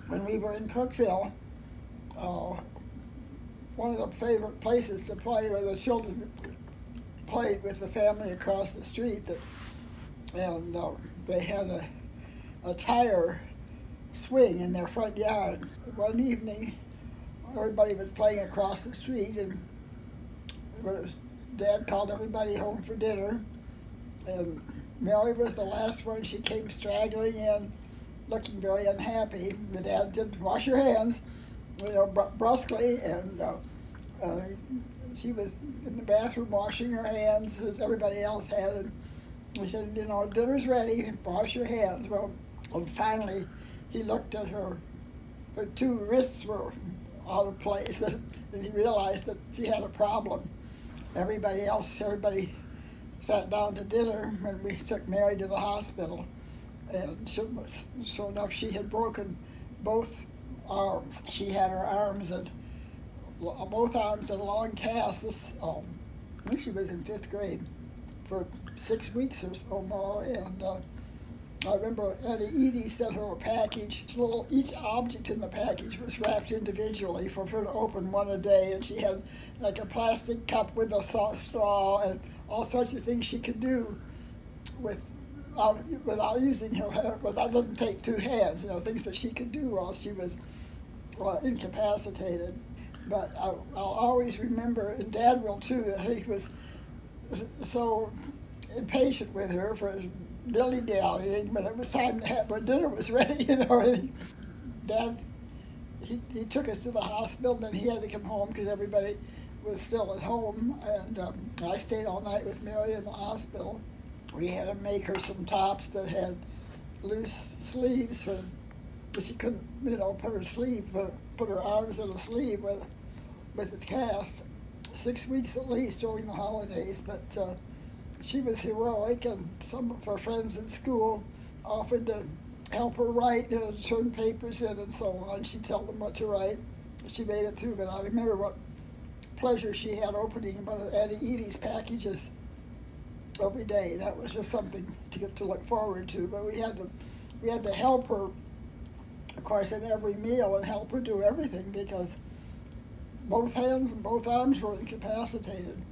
when we were in Cookeville, one of the favorite places to play where the children played with the family across the street. And they had a tire swing in their front yard. One evening, everybody was playing across the street, and Dad called everybody home for dinner, and Mary was the last one. She came straggling in, looking very unhappy. The Dad did wash your hands, brusquely, and she was in the bathroom washing her hands as everybody else had. And we said, dinner's ready, wash your hands. Well, and finally, he looked at her. Her two wrists were out of place, and he realized that she had a problem. Everybody sat down to dinner, and we took Mary to the hospital. And sure enough, she had broken both arms. She had her arms and both arms in a long cast. I think she was in 5th grade for 6 weeks or so more. And I remember Auntie Edie sent her a package. Each object in the package was wrapped individually for her to open one a day, and she had like a plastic cup with a straw and all sorts of things she could do without using her hand. But that doesn't take 2 hands, things that she could do while she was incapacitated. But I'll always remember, and Dad will too, that he was so impatient with her for dilly-dallying, but it was time to have, when dinner was ready, and Dad, he took us to the hospital, and then he had to come home because everybody was still at home, and I stayed all night with Mary in the hospital. We had to make her some tops that had loose sleeves, but she couldn't, put her arms in a sleeve with a cast. 6 weeks at least during the holidays, but she was heroic, and some of her friends in school offered to help her write, turn papers in and so on. She'd tell them what to write. She made it through, but I remember what pleasure she had opening one of Auntie Edie's packages every day. That was just something to look forward to. But we had to help her, of course, at every meal, and help her do everything because both hands and both arms were incapacitated.